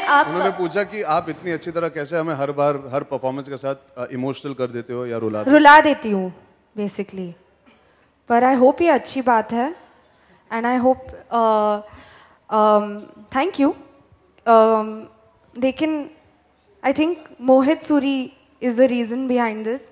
आप उन्होंने पूछा कि आप इतनी अच्छी तरह कैसे हमें हर बार हर परफॉर्मेंस के साथ इमोशनल कर देते हो या रुला देती हूँ बेसिकली, पर आई होप ये अच्छी बात है and I hope thank you. लेकिन I think Mohit Suri is the reason behind this.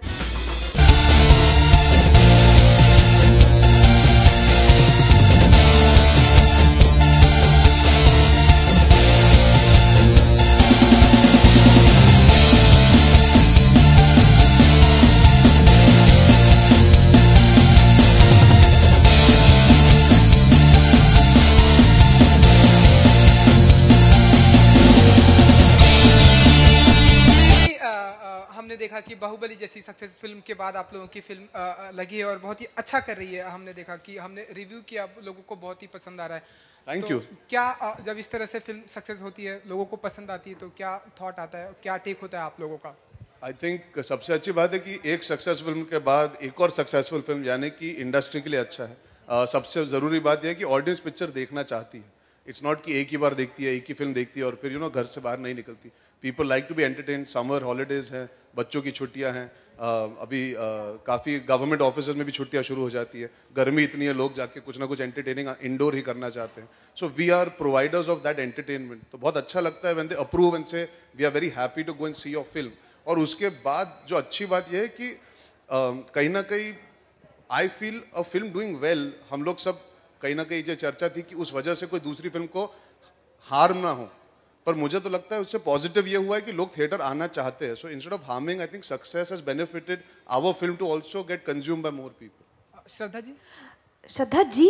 हमने देखा कि बाहुबली जैसी सक्सेस फिल्म के बाद आप लोगों की फिल्म लगी है और बहुत ही अच्छा कर रही है। हमने देखा कि हमने रिव्यू किया, आप लोगों को बहुत ही पसंद आ रहा है। Thank you. क्या जब इस तरह से फिल्म सक्सेस होती है, लोगों को पसंद आती है, तो क्या थॉट आता है, क्या टेक होता है आप लोगों का? आई थिंक सबसे अच्छी बात है कि एक सक्सेस फिल्म के बाद एक और सक्सेसफुल फिल्म, यानी कि इंडस्ट्री के लिए अच्छा है। सबसे ज़रूरी बात यह है कि ऑडियंस पिक्चर देखना चाहती है। इट्स नॉट कि एक ही बार देखती है, एक ही फिल्म देखती है और फिर घर से बाहर नहीं निकलती। People like to be entertained. Summer holidays हैं, बच्चों की छुट्टियां हैं, अभी काफ़ी गवर्नमेंट ऑफिस में भी छुट्टियां शुरू हो जाती है। गर्मी इतनी है, लोग जाके कुछ ना कुछ एंटरटेनिंग इंडोर ही करना चाहते हैं। So we are providers of that entertainment. तो बहुत अच्छा लगता है when they approve and say we are very happy to go and see your film. और उसके बाद जो अच्छी बात यह है कि कहीं ना कहीं I feel a film doing well. हम लोग सब कहीं ना कहीं जो चर्चा थी कि उस वजह से कोई दूसरी फिल्म को हार्म ना हो, पर मुझे तो लगता है उससे पॉजिटिव ये हुआ है कि लोग थिएटर आना चाहते हैं। So instead of harming, I think success has benefited our film to also get consumed by more people. Shraddha ji? Shraddha ji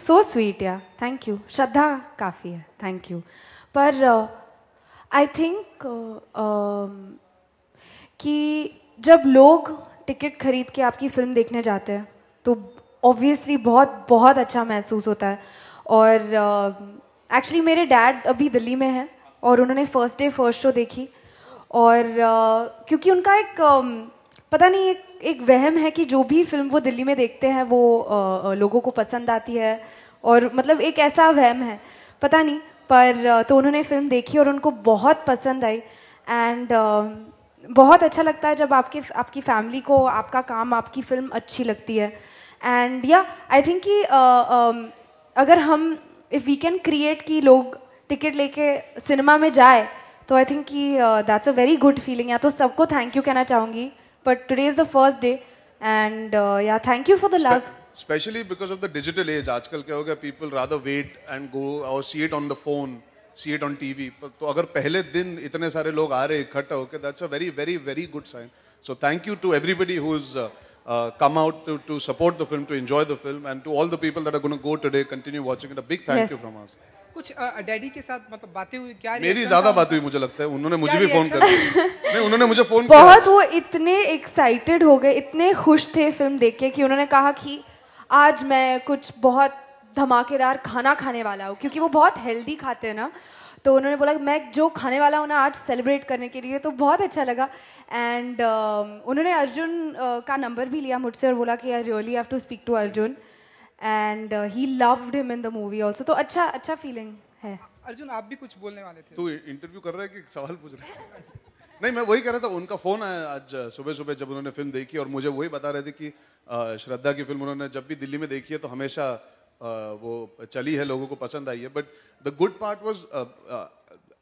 so sweet yeah, thank you. Shraddha काफ़ी है, थैंक यू। पर आई थिंक कि जब लोग टिकट खरीद के आपकी फिल्म देखने जाते हैं तो ऑब्वियसली बहुत बहुत अच्छा महसूस होता है। और एक्चुअली मेरे डैड अभी दिल्ली में हैं और उन्होंने फर्स्ट डे फर्स्ट शो देखी। और क्योंकि उनका एक पता नहीं एक वहम है कि जो भी फिल्म वो दिल्ली में देखते हैं वो लोगों को पसंद आती है, और मतलब एक ऐसा वहम है, पता नहीं, पर तो उन्होंने फिल्म देखी और उनको बहुत पसंद आई। एंड बहुत अच्छा लगता है जब आपकी फैमिली को आपका काम, आपकी फिल्म अच्छी लगती है। एंड या आई थिंक कि अगर हम इफ़ वी कैन क्रिएट कि लोग टिकट लेके सिनेमा में जाए, तो आई थिंक कि that's a very good feeling. या तो सबको थैंक यू कहना चाहूँगी, but today is the first day and या thank you for the love. Specially because of the digital age. आजकल क्या हो गया, people rather wait and go or see it on the phone, see it on TV. तो अगर पहले दिन इतने सारे लोग आ रहे इकट्ठा होकर, that's a very very very good sign. So thank you to everybody who is come out to support the film, to enjoy the film, and to all the people that are going to go today, continue watching it. A big thank you from us. कुछ daddy के साथ मतलब बातें हुई क्या? मेरी ज्यादा बात हुई मुझे लगता है। उन्होंने मुझे भी फोन कर दिया। नहीं, उन्होंने मुझे फोन किया। बहुत वो इतने एक्साइटेड हो गए, इतने खुश थे फिल्म देख के कि उन्होंने कहा कि आज मैं कुछ बहुत धमाकेदार खाना खाने वाला हूँ, क्योंकि वो बहुत हेल्दी खाते हैं ना। तो उन्होंने बोला मैं जो खाने वाला हूँ ना आज सेलिब्रेट करने के लिए, तो बहुत अच्छा लगा। एंड उन्होंने अर्जुन का नंबर भी लिया मुझसे और बोला कि I really have to speak to Arjun, and he loved him in the movie also. तो अच्छा फीलिंग है। अर्जुन, आप भी कुछ बोलने वाले थे? तू इंटरव्यू कर रहा है कि सवाल पूछ रहा है? नहीं, मैं वही कह रहा था। उनका फोन आया आज सुबह सुबह जब उन्होंने फिल्म देखी, और मुझे वही बता रहे थे कि श्रद्धा की फिल्म उन्होंने जब भी दिल्ली में देखी है तो हमेशा वो चली है, लोगों को पसंद आई है। But the good part was,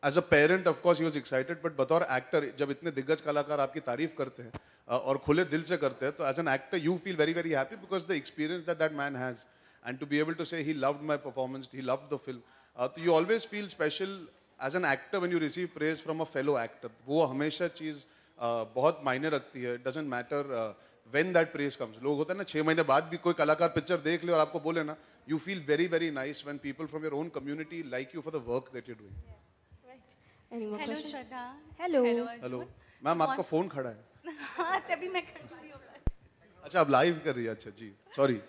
as a parent of course he was excited, but बतौर एक्टर जब इतने दिग्गज कलाकार आपकी तारीफ करते हैं और खुले दिल से करते हैं, तो as an actor you feel very very happy because the experience that man has, and to be able to say he loved my performance, he loved the film. तो you always feel special as an actor when you receive praise from a fellow actor. वो हमेशा चीज़ बहुत मायने रखती है। Doesn't matter when that praise comes. लोग होता है ना 6 महीने बाद भी कोई कलाकार पिक्चर देख ले और आपको बोले ना, you feel very very nice when people from your own community like you for the work that you're doing. Hello Shraddha. Hello ma'am, आपका फोन खड़ा है। हाँ, तभी मैं कर रही हूँ। अच्छा, आप लाइव कर रही है? अच्छा जी, सॉरी।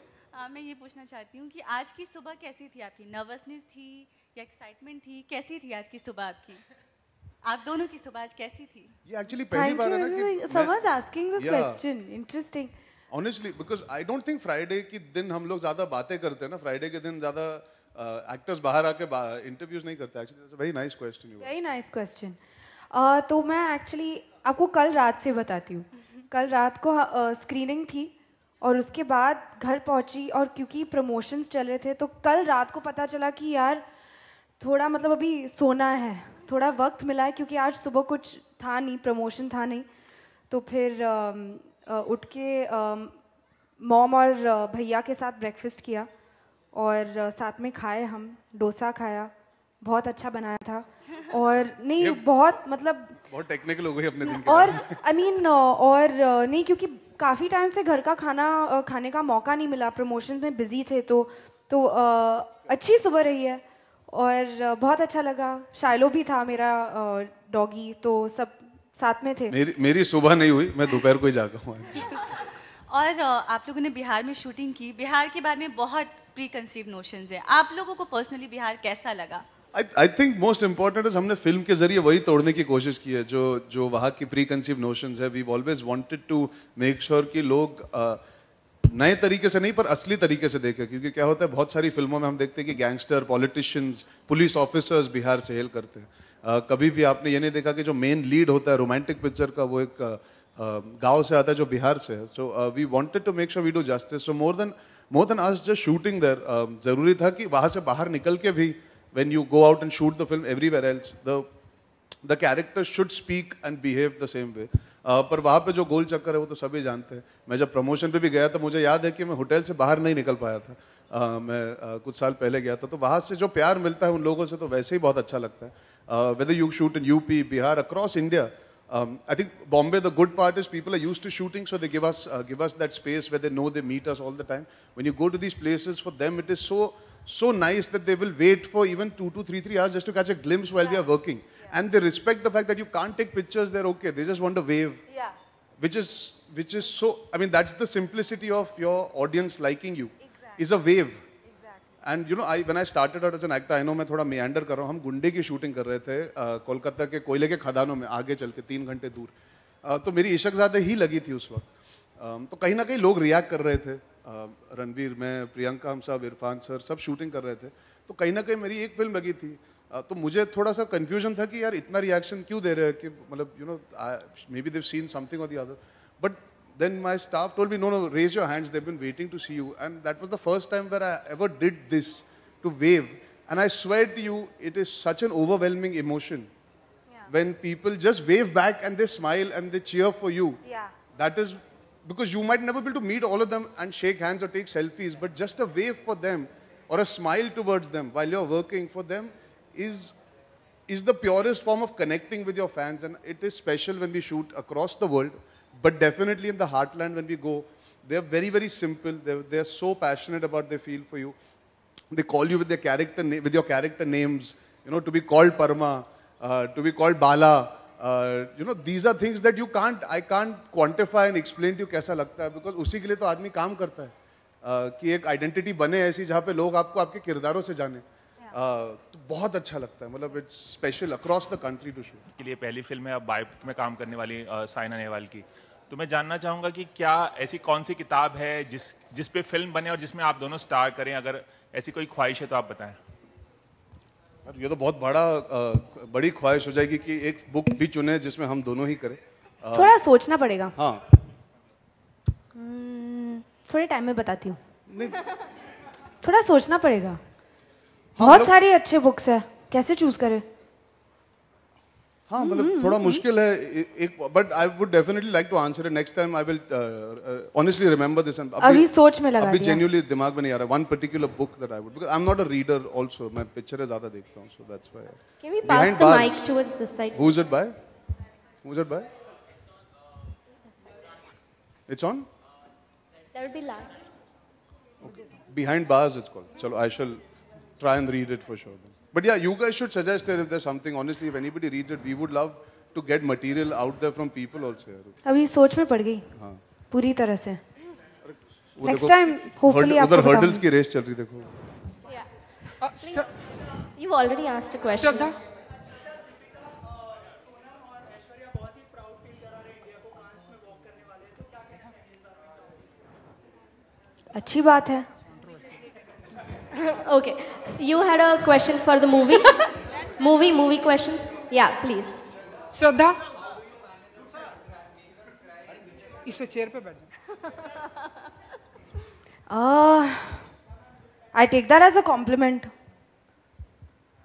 मैं ये पूछना चाहती हूँ कि आज की सुबह कैसी थी आपकी? नर्वसनेस थी या एक्साइटमेंट थी? कैसी थी आज की सुबह आपकी? आप दोनों की सुबह आज कैसी थी? ये एक्चुअली पहली बार है ना कि someone's asking this question. Interesting. Honestly, because I don't think Friday के दिन हम लोग ज्यादा बातें करते हैं ना। फ्राइडे के दिन ज्यादा एक्टर्स बाहर आके इंटरव्यूज नहीं करते actually. That's a very nice question. Very nice question. तो मैं एक्चुअली आपको कल रात से बताती हूँ. कल रात को स्क्रीनिंग थी और उसके बाद घर पहुंची, और क्योंकि प्रमोशंस चल रहे थे तो कल रात को पता चला कि यार थोड़ा मतलब अभी सोना है, थोड़ा वक्त मिला है, क्योंकि आज सुबह कुछ था नहीं, प्रमोशन था नहीं. तो फिर उठ के मॉम और भैया के साथ ब्रेकफास्ट किया और साथ में खाए, हम डोसा खाया, बहुत अच्छा बनाया था. और नहीं बहुत मतलब बहुत टेक्निकल हो गई अपने दिन के और बाद. आई मीन और नहीं, क्योंकि काफ़ी टाइम से घर का खाना खाने का मौका नहीं मिला, प्रमोशन में बिजी थे. तो अच्छी सुबह रही है और बहुत अच्छा लगा. शाइलो भी था मेरा डॉगी, तो सब साथ में थे. मेरी सुबह नहीं हुई, मैं दोपहर को ही जागा हूँ. और आप लोगों ने बिहार में शूटिंग की. बिहार के बारे में बहुत प्री कंसीव नोशंस हैं. आप लोगों को पर्सनली बिहार कैसा लगा? I think most important is हमने फिल्म के जरिए वही तोड़ने की कोशिश की है जो वहाँ की प्री कंसीव नोशंस है. We always wanted to make sure कि लोग नए तरीके से नहीं पर असली तरीके से देखें. क्योंकि क्या होता है, बहुत सारी फिल्मों में हम देखते हैं कि gangster, politicians, police officers Bihar से हेल करते हैं. कभी भी आपने ये नहीं देखा कि जो मेन लीड होता है रोमांटिक पिक्चर का वो एक गांव से आता है जो बिहार से है. So we wanted to make sure we do justice. So more than us just shooting there, जरूरी था कि वहां से बाहर निकल के भी when you go out and shoot the film everywhere else, the characters should speak and behave the same way. पर वहाँ पे जो गोल चक्कर है वो तो सभी जानते हैं. मैं जब प्रमोशन पे भी गया था, मुझे याद है कि मैं होटल से बाहर नहीं निकल पाया था. मैं कुछ साल पहले गया था, तो वहाँ से जो प्यार मिलता है उन लोगों से तो वैसे ही बहुत अच्छा लगता है. Whether you shoot in UP, Bihar, across India, I think Bombay, the good part is people are used to shooting, so they give us that space where they know they meet us all the time. When you go to these places, for them it is so nice that they will wait for even 2 to 3 hours just to catch a glimpse while we are working. And they respect the fact that you can't take pictures, they're okay. They just want a wave. Yeah. Which is so, I mean, that's the simplicity of your audience liking you. Exactly. Is a wave. Exactly. And you know, when I started out as an actor, I know मैं थोड़ा meander कर रहा हूँ. हम गुंडे की shooting कर रहे थे कोलकाता के कोयले के खदानों में, आगे चल के 3 घंटे दूर. तो मेरी इशकज़ादे ही लगी थी उस वक्त. तो कहीं ना कहीं लोग रिएक्ट कर रहे थे. रणवीर, मैं, प्रियंका, हम सब, इरफान सर, सब शूटिंग कर रहे थे. तो कहीं ना कहीं मेरी एक फिल्म लगी थी. तो मुझे थोड़ा सा कंफ्यूजन था कि यार इतना रिएक्शन क्यों दे रहे हैं, कि मतलब यू नो मे बी देव सीन समथिंग और the other. But then my staff told me, no, raise your hands, they've been waiting to see you. And that was the first time where I ever did this, to wave. And I swear to you, it is such an overwhelming emotion. Yeah. When people just wave back and they smile and they cheer for you. Yeah. That is, because you might never be able to meet all of them and shake hands or take selfies, but just a wave for them or a smile towards them while you're working for them is the purest form of connecting with your fans. And it is special when we shoot across the world. But definitely in the heartland when we go, they're very, very simple. They're so passionate about their feel for you. They call you with their your character names. You know, to be called Parma, to be called Bala. You know, these are things that I can't quantify and explain to you कैसा लगता है, because उसी के लिए तो आदमी काम करता है कि एक आइडेंटिटी बने ऐसी जहाँ पे लोग आपको आपके किरदारों से जाने. तो बहुत अच्छा लगता है. मतलब it's special across the country to shoot. के लिए पहली फिल्म है अब बायोपिक में काम करने वाली साइना नेहवाल की. तो मैं जानना चाहूँगा कि क्या ऐसी कौन सी किताब है जिस पे फिल्म बने और जिसमें आप दोनों स्टार करें. अगर ऐसी कोई ख्वाहिश है तो आप बताएं. ये तो बहुत बड़ी ख्वाहिश हो जाएगी कि एक बुक भी चुने जिसमें हम दोनों ही करें. थोड़ा सोचना पड़ेगा. हाँ, थोड़े टाइम में बताती हूँ. नहीं, थोड़ा सोचना पड़ेगा. हाँ, बहुत सारी अच्छे बुक्स है, कैसे चूज करें. हाँ, मतलब थोड़ा मुश्किल है एक, but I would definitely like to answer it next time. I will honestly remember this. अभी सोच में लगा अभी दिया. जेन्युइनली दिमाग में नहीं आ रहा one particular book that I would, because I am not a reader also. मैं पिक्चरें ज्यादा देखता हूं, so that's why. Can we pass Behind the Bars. mic towards this side? Who's it by? It's on? That would be last. Okay. Behind Bars it's called. Chalo, I shall try and read it for sure then. But yeah, you guys should suggest it if there's something. Honestly, if anybody reads it, we would love to get material out there from people also. अभी सोच में पड़ गई हाँ. पूरी तरह से. वो Next देखो, time, hopefully आपको उधर हर्डल्स बताऊंगी. की रेस चल रही देखो. Please. You've already asked a question. श्रद्धा, अच्छी बात है. Okay. You had a question for the movie? movie questions? Yeah, please. श्रद्धा, इस चेयर पे बैठ जाओ। I take that as a compliment.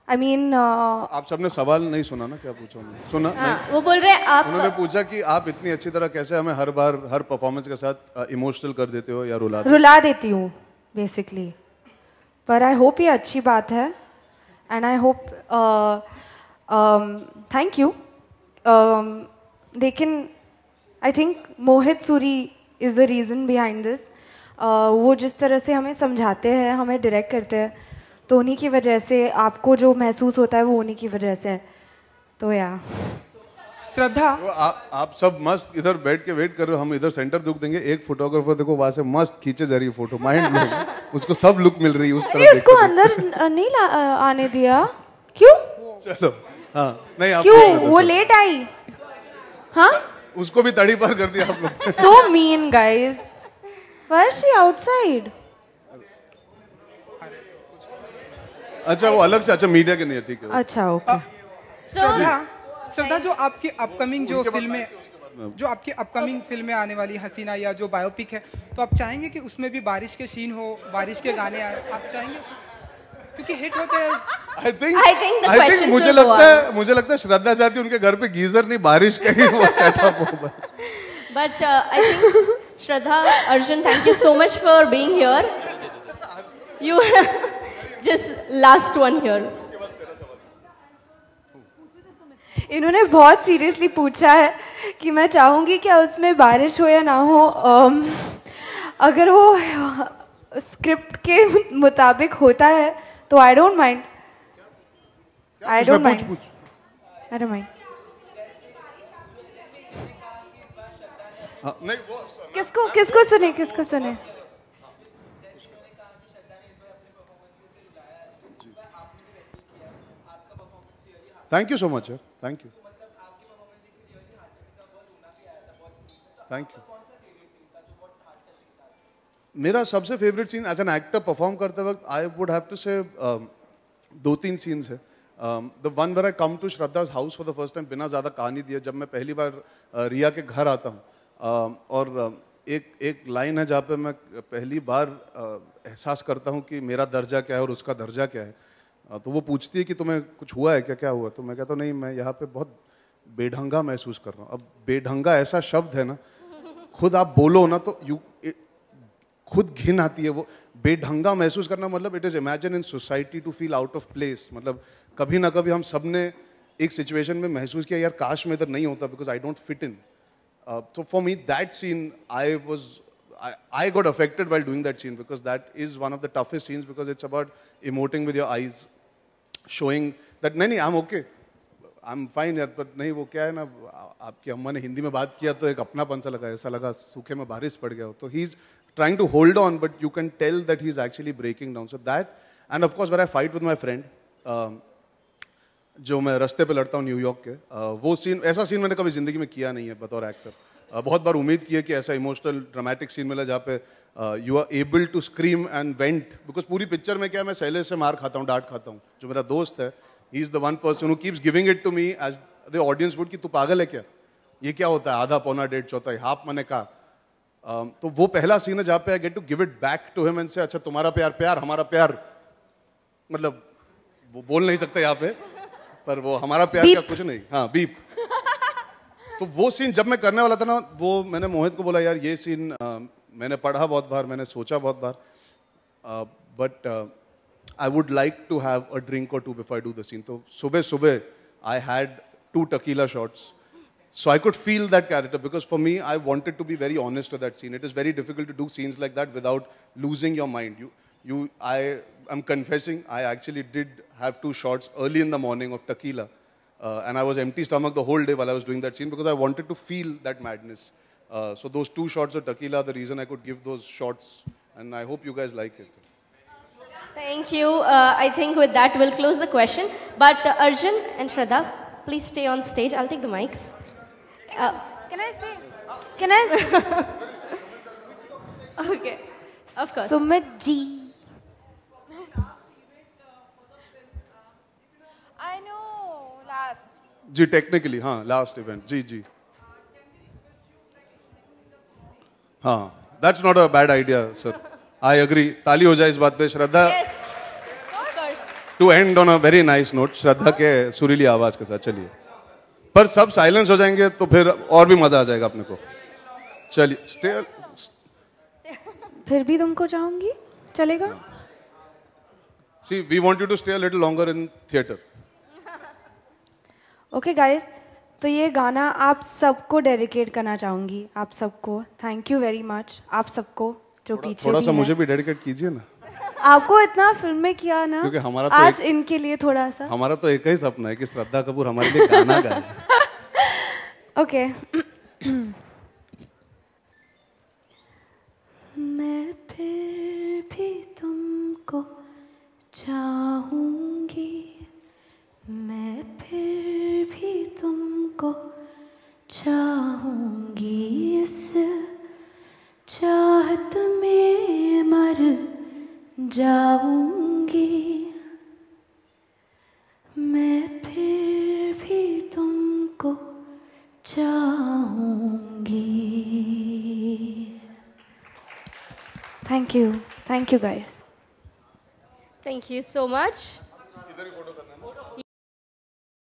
I mean, आप सबने सवाल नहीं सुना ना, क्या पूछा उन्होंने? सुना हाँ, नहीं? वो बोल रहे हैं आप उन्होंने पूछा कि आप इतनी अच्छी तरह कैसे हमें हर बार हर परफॉर्मेंस के साथ इमोशनल कर देते हो या रुला देते रुला देती हूँ बेसिकली, पर आई होप ये अच्छी बात है and I hope thank you. लेकिन I think Mohit Suri is the reason behind this. वो जिस तरह से हमें समझाते हैं, हमें डायरेक्ट करते हैं, तो उन्हीं की वजह से आपको जो महसूस होता है वो उन्हीं की वजह से है। तो या श्रद्धा, हो। आप सब मस्त इधर बैठ के वेट कर रहे हो, हम इधर सेंटर दुख देंगे। एक फोटोग्राफर देखो वहां से मस्त खींचे जा रही है फोटो, माइंड ब्लोइंग, उसको सब लुक मिल रही है उस तरह। उसको अंदर नहीं आने दिया क्यों? चलो हाँ, नहीं आप क्यों वो लेट आई? हाँ, उसको भी तड़ी पार कर दिया आप लोग। so mean guys. Why is she outside? अच्छा वो अलग से, अच्छा मीडिया के नहीं है, ठीक है। अच्छा ओके। श्रद्धा, जो आपकी अपकमिंग फिल्में आने वाली हसीना या जो बायोपिक है, तो आप चाहेंगे कि उसमें भी बारिश के सीन हो, बारिश के गाने आए, आप चाहेंगे? क्योंकि हिट होते हैं। I think the questions मुझे will go लगता है श्रद्धा चाहती है उनके घर पे गीजर नहीं, बारिश का ही वो सेटअप हो बस। But I think Shraddha, Arjun, thank you so much for being here. You are just last one here. इन्होंने बहुत सीरियसली पूछा है कि मैं चाहूंगी क्या उसमें बारिश हो या ना हो। अगर वो स्क्रिप्ट के मुताबिक होता है तो I don't mind. I don't mind. नहीं वो किसको सुने? थैंक यू सो मच यार, थैंक यू। मेरा सबसे favourite scene as an actor perform करते वक्त, आई वुड हैव टू से 2-3 सीन्स है। The one where I come to Shraddha's house for the first time, बिना ज्यादा कहानी दिए, जब मैं पहली बार रिया के घर आता हूँ, और एक लाइन है जहाँ पे मैं पहली बार एहसास करता हूँ कि मेरा दर्जा क्या है और उसका दर्जा क्या है। तो वो पूछती है कि तुम्हें कुछ हुआ है क्या, क्या हुआ? तो मैं कहता हूँ नहीं, मैं यहाँ पे बहुत बेढंगा महसूस कर रहा हूँ। अब बेढंगा ऐसा शब्द है ना, खुद आप बोलो ना तो खुद घिन आती है। वो बेढंगा महसूस करना मतलब it is imagine in society to feel out of place. मतलब कभी ना कभी हम सब ने एक सिचुएशन में महसूस किया यार काश मैं इधर नहीं होता, because I don't fit in. So for me, that scene, I got affected while doing that scene, because that is one of the toughest scenes, because it's about emoting with your eyes, showing that नहीं I'm okay, I'm fine यार, but नहीं वो क्या है ना, आपकी अम्मा ने हिंदी में बात किया तो एक अपनापन सा लगा, ऐसा लगा सूखे में बारिश पड़ गया हो। तो he's trying to hold on, but you can tell that he's actually breaking down. So that, and of course when I fight with my friend, जो मैं रास्ते पे लड़ता हूँ न्यूयॉर्क के, वो सीन, ऐसा सीन मैंने कभी जिंदगी में किया नहीं है बतौर एक्टर। बहुत बार उम्मीद की है कि ऐसा इमोशनल ड्रामेटिक सीन मिला जहाँ पे you are able to scream and vent, because पूरी पिक्चर में क्या, मैं शैलेश से मार खाता हूँ, डांट खाता हूँ। जो मेरा दोस्त है, he is the one person who keeps giving it to me as the audience would, कि तू पागल है क्या, ये क्या होता है, आधा पौना डेढ़ चौथाई हाफ मैंने कहा। तो वो पहला सीन है जहाँ पे I get to give it back to him and say, अच्छा तुम्हारा प्यार प्यार, हमारा प्यार, मतलब वो बोल नहीं सकता यहाँ पे, पर वो हमारा प्यार क्या कुछ नहीं, हाँ बीप। तो वो सीन जब मैं करने वाला था ना, वो मैंने मोहित को बोला यार ये सीन मैंने पढ़ा बहुत बार, मैंने सोचा बहुत बार, but I would like to have a drink or two before I do the scene. तो सुबह सुबह I had 2 tequila shots, so I could feel that character, because for me I wanted to be very honest with that scene. It is very difficult to do scenes like that without losing your mind. I'm confessing, I actually did have 2 shots early in the morning of tequila, and I was empty stomach the whole day while I was doing that scene, because I wanted to feel that madness. So those 2 shots of tequila are the reason I could give those shots, and I hope you guys like it. Thank you. I think with that we'll close the question. But Arjun and Shraddha, please stay on stage. I'll take the mics. Can I say? Can I say? Okay. Of course. Sumit ji. जी technically हाँ last event जी जी हाँ that's not a bad idea sir I agree ताली हो जाए इस बात पे Shraddha too and on a very nice note Shraddha के सुरीली आवाज के साथ चलिए पर सब साइलेंस हो जाएंगे तो फिर और भी मजा आ जाएगा अपने को चलिए स्टे फिर भी तुमको चाहूंगी चलेगा see we want you to stay a little longer in theatre okay guys तो ये गाना आप सबको डेडिकेट करना चाहूंगी आप सबको थैंक यू वेरी मच आप सबको जो पीछे थोड़ा भी सा हैं। मुझे भी डेडिकेट कीजिए ना आपको इतना फिल्म में किया ना क्योंकि हमारा तो आज इनके लिए थोड़ा सा हमारा तो एक ही सपना है कि श्रद्धा कपूर हमारे लिए गाना गाए ओके मैं फिर भी तुमको चाहूंगी मैं फिर भी तुमको चाहूंगी इस चाहत में मर जाऊंगी मैं फिर भी तुमको चाहूंगी thank you guys Thank you so much.